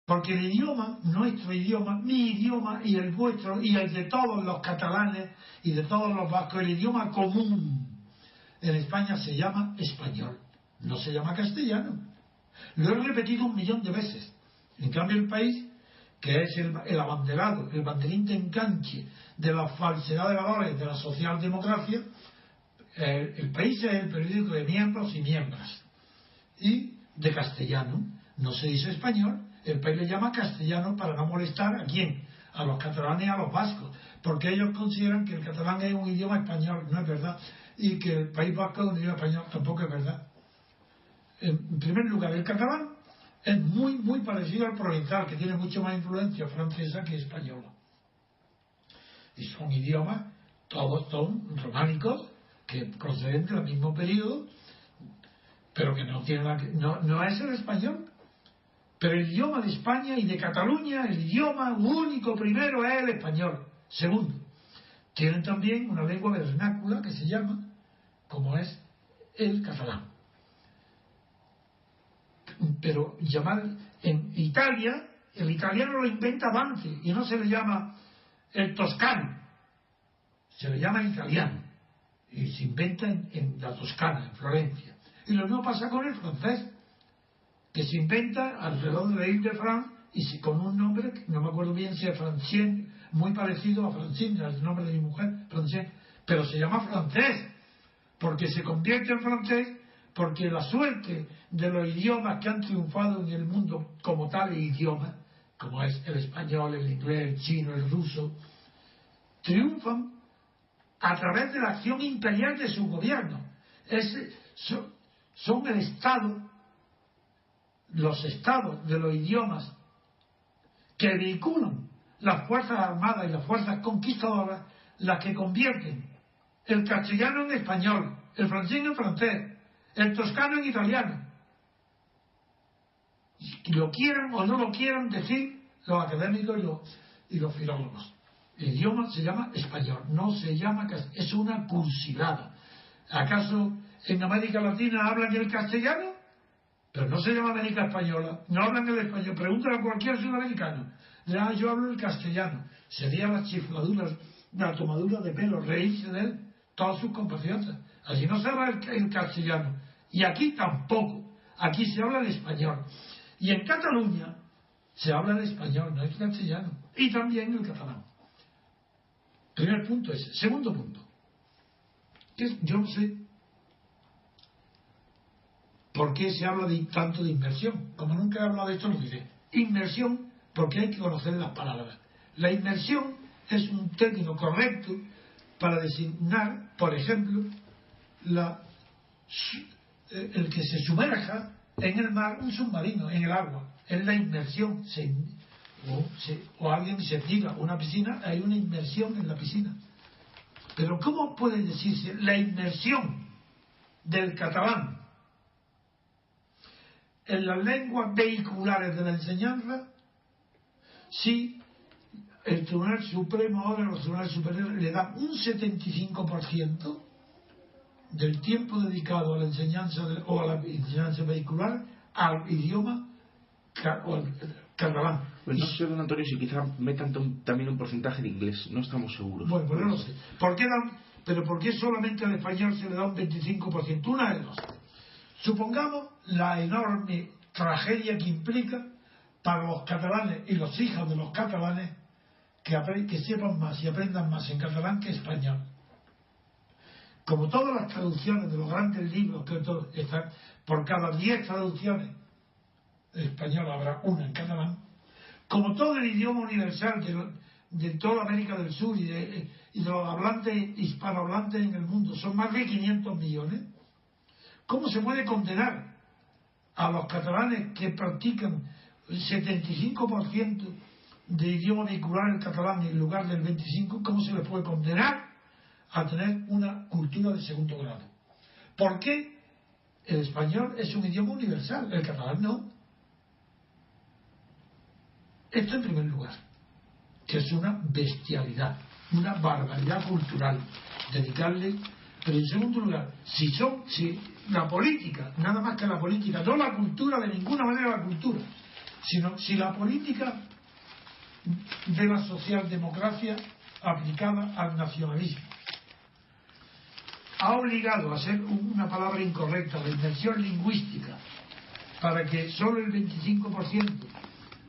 Porque el idioma, nuestro idioma, mi idioma y el vuestro y el de todos los catalanes y de todos los vascos, el idioma común en España se llama español, no se llama castellano. Lo he repetido 1.000.000 de veces. En cambio el país, que es el abanderado, el banderín de enganche de la falsedad de valores de la socialdemocracia, el país es el periódico de miembros y miembros y de castellano, no se dice español. El país le llama castellano para no molestar a quién, a los catalanes y a los vascos, porque ellos consideran que el catalán es un idioma español, no es verdad, y que el País Vasco es un idioma español, tampoco es verdad. En primer lugar, el catalán es muy parecido al provençal, que tiene mucho más influencia francesa que española, y son idiomas, todos son románicos, que proceden del mismo periodo, pero que no tienen no es el español. Pero el idioma de España y de Cataluña, el idioma único primero es el español. Segundo, tienen también una lengua vernácula que se llama, como es el catalán. Pero llamar en Italia, el italiano lo inventa Dante y no se le llama el toscano, se le llama italiano y se inventa en la Toscana, en Florencia. Y lo mismo pasa con el francés, que se inventa alrededor de la Ile-de-France y con un nombre que no me acuerdo bien si es Francien, muy parecido a Francine, el nombre de mi mujer, Francine, pero se llama francés porque se convierte en francés, porque la suerte de los idiomas que han triunfado en el mundo como tales idiomas, como es el español, el inglés, el chino, el ruso, triunfan a través de la acción imperial de su gobierno. Son el Estado, los estados de los idiomas que vehiculan las fuerzas armadas y las fuerzas conquistadoras, las que convierten el castellano en español, el francés en francés, el toscano en italiano. Y lo quieran o no lo quieran decir los académicos y los filólogos. El idioma se llama español, no se llama castellano, es una cursilada. ¿Acaso en América Latina hablan el castellano? Pero no se llama América Española, no hablan el español. Pregúntale a cualquier sudamericano. Yo hablo el castellano. Sería la chifladura, la tomadura de pelo, reírse de él, todos sus compatriotas. Allí no se habla el castellano. Y aquí tampoco. Aquí se habla el español. Y en Cataluña se habla el español, no el castellano. Y también el catalán. Primer punto ese. Segundo punto. Yo no sé ¿por qué se habla tanto de inmersión? Como nunca he hablado de esto, lo diré. Inmersión, porque hay que conocer las palabras. La inmersión es un término correcto para designar, por ejemplo, el que se sumerja en el mar, un submarino, en el agua. Es la inmersión. O alguien se tira a una piscina, hay una inmersión en la piscina. Pero ¿cómo puede decirse la inmersión del catalán en las lenguas vehiculares de la enseñanza si el Tribunal Supremo, ahora los tribunales superiores le dan un 75% del tiempo dedicado a la enseñanza o a la enseñanza vehicular al idioma catalán? Pues no sé, don Antonio, si quizá metan también un porcentaje de inglés, no estamos seguros. Bueno, pues no lo sé. ¿Pero por qué solamente al español se le da un 25%? Una de dos. Supongamos la enorme tragedia que implica para los catalanes y los hijos de los catalanes que sepan más y aprendan más en catalán que español. Como todas las traducciones de los grandes libros que están, por cada 10 traducciones en español habrá una en catalán, como todo el idioma universal de toda América del Sur y de los hablantes hispanohablantes en el mundo son más de 500 millones. ¿Cómo se puede condenar a los catalanes que practican el 75% de idioma vehicular el catalán en lugar del 25%? ¿Cómo se les puede condenar a tener una cultura de segundo grado? ¿Por qué el español es un idioma universal, el catalán no? Esto en primer lugar, que es una bestialidad, una barbaridad cultural, dedicarle. Pero en segundo lugar, si la política, nada más que la política, no la cultura, de ninguna manera la cultura, sino si la política de la socialdemocracia aplicada al nacionalismo ha obligado a ser una palabra incorrecta, la inversión lingüística, para que solo el 25%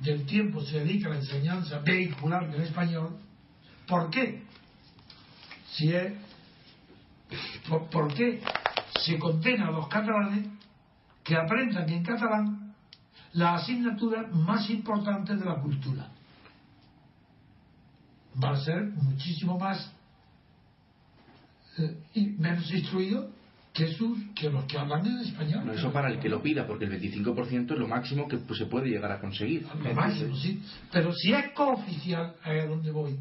del tiempo se dedique a la enseñanza vehicular del español. ¿Por qué? ¿Por qué se condena a los catalanes que aprendan en catalán la asignatura más importante de la cultura? Va a ser muchísimo más y menos instruidos que los que hablan en español. No, eso para el que lo pida, porque el 25% es lo máximo que se puede llegar a conseguir. Lo máximo, sí. Pero si es cooficial, ahí es donde voy.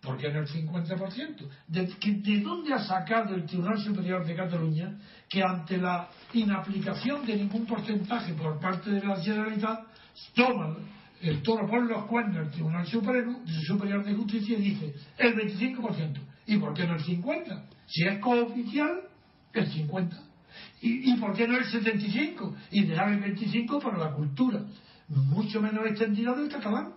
Porque en el 50%. ¿De dónde ha sacado el Tribunal Superior de Cataluña que ante la inaplicación de ningún porcentaje por parte de la Generalitat toma el toro por los cuernos el Tribunal Superior de Justicia y dice el 25%? ¿Y por qué no el 50%? Si es cooficial, el 50%. ¿Y por qué no el 75%? Y dejar el 25% para la cultura mucho menos extendida del catalán.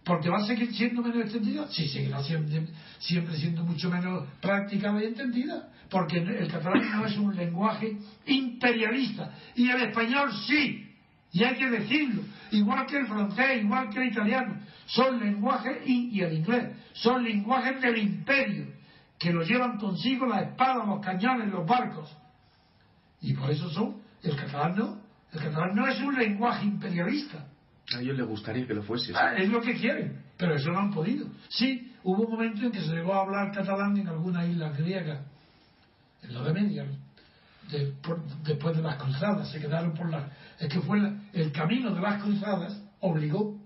Porque va a seguir siendo menos extendida. Sí, seguirá siempre siendo mucho menos practicada y entendida. Porque el catalán no es un lenguaje imperialista. Y el español sí. Y hay que decirlo. Igual que el francés, igual que el italiano. Son lenguajes, y el inglés, son lenguajes del imperio, que lo llevan consigo las espadas, los cañones, los barcos. Y por eso el catalán no. El catalán no es un lenguaje imperialista. A ellos les gustaría que lo fuese. Es lo que quieren, pero eso no han podido. Sí, hubo un momento en que se llegó a hablar catalán en algunas islas griegas, en la Edad Media, después de las cruzadas. Se quedaron es que fue el camino de las cruzadas obligó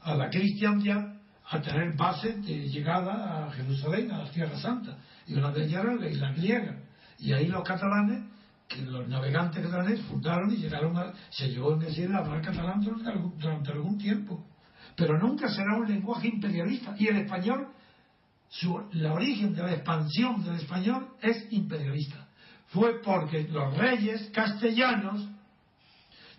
a la cristiandad a tener bases de llegada a Jerusalén, a la Tierra Santa, y una de ellas era la isla griega. Y ahí los catalanes, que los navegantes catalanes fundaron y se llegó en esa isla a hablar catalán durante algún tiempo, pero nunca será un lenguaje imperialista. Y el español, la origen de la expansión del español es imperialista. Fue porque los reyes castellanos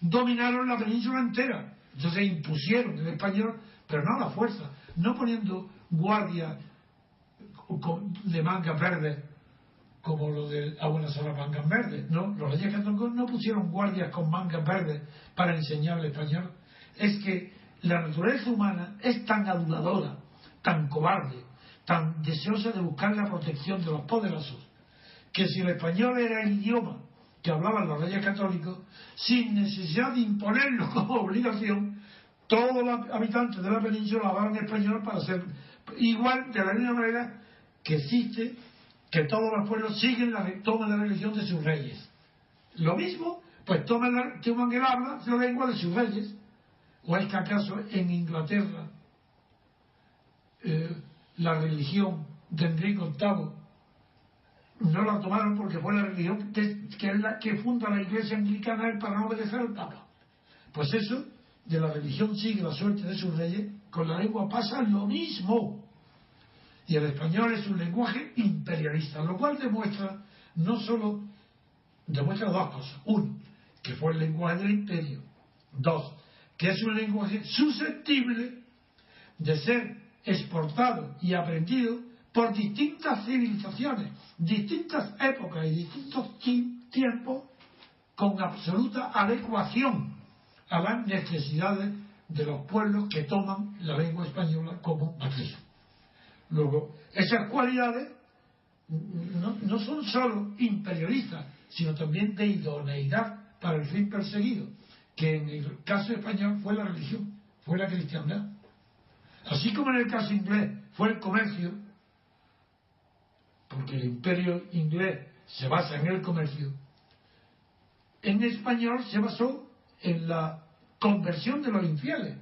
dominaron la península entera, entonces impusieron el español, pero no a la fuerza, no poniendo guardias de mangas verdes como lo de buenas horas mangas verdes. No, los reyes católicos no pusieron guardias con mangas verdes para enseñar el español. Es que la naturaleza humana es tan aduladora, tan cobarde, tan deseosa de buscar la protección de los poderosos, que si el español era el idioma que hablaban los reyes católicos, sin necesidad de imponerlo como obligación, todos los habitantes de la península hablaban español para ser igual, de la misma manera que existe que todos los pueblos toman la religión de sus reyes. Lo mismo, pues toman el habla, la lengua de sus reyes. ¿O es que acaso en Inglaterra la religión de Enrique VIII no la tomaron porque fue la religión que es la que funda la Iglesia Anglicana para no obedecer al Papa? Pues eso, de la religión sigue la suerte de sus reyes, con la lengua pasa lo mismo. Y el español es un lenguaje imperialista, lo cual demuestra dos cosas. Uno, que fue el lenguaje del imperio. Dos, que es un lenguaje susceptible de ser exportado y aprendido por distintas civilizaciones, distintas épocas y distintos tiempos, con absoluta adecuación a las necesidades de los pueblos que toman la lengua española como matriz. Luego, esas cualidades no son solo imperialistas, sino también de idoneidad para el fin perseguido, que en el caso español fue la religión, fue la cristiandad. Así como en el caso inglés fue el comercio, porque el imperio inglés se basa en el comercio, en español se basó en la conversión de los infieles.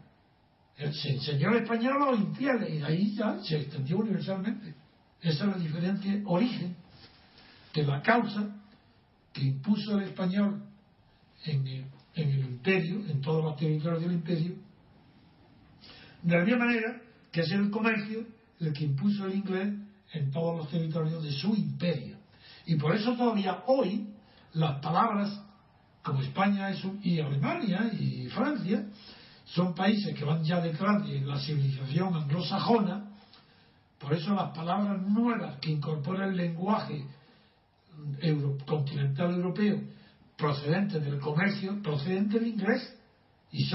Se enseñó el español a los infieles y de ahí ya se extendió universalmente. Esa es la diferencia, origen de la causa que impuso el español en el imperio, en todos los territorios del imperio, de la misma manera que es el comercio el que impuso el inglés en todos los territorios de su imperio. Y por eso todavía hoy las palabras como España y Alemania y Francia, son países que van ya detrás de la civilización anglosajona. Por eso las palabras nuevas que incorpora el lenguaje continental europeo procedentes del comercio proceden del inglés y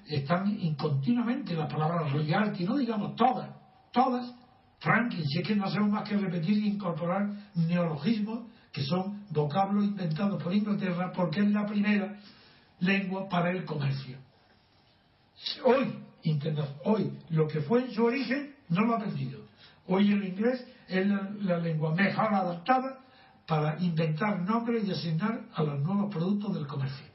están continuamente las palabras royalty, no digamos todas, Franklin, si es que no hacemos más que repetir e incorporar neologismos que son vocablos inventados por Inglaterra porque es la primera lengua para el comercio. Hoy lo que fue en su origen no lo ha perdido. Hoy el inglés es la lengua mejor adaptada para inventar nombres y asignar a los nuevos productos del comercio.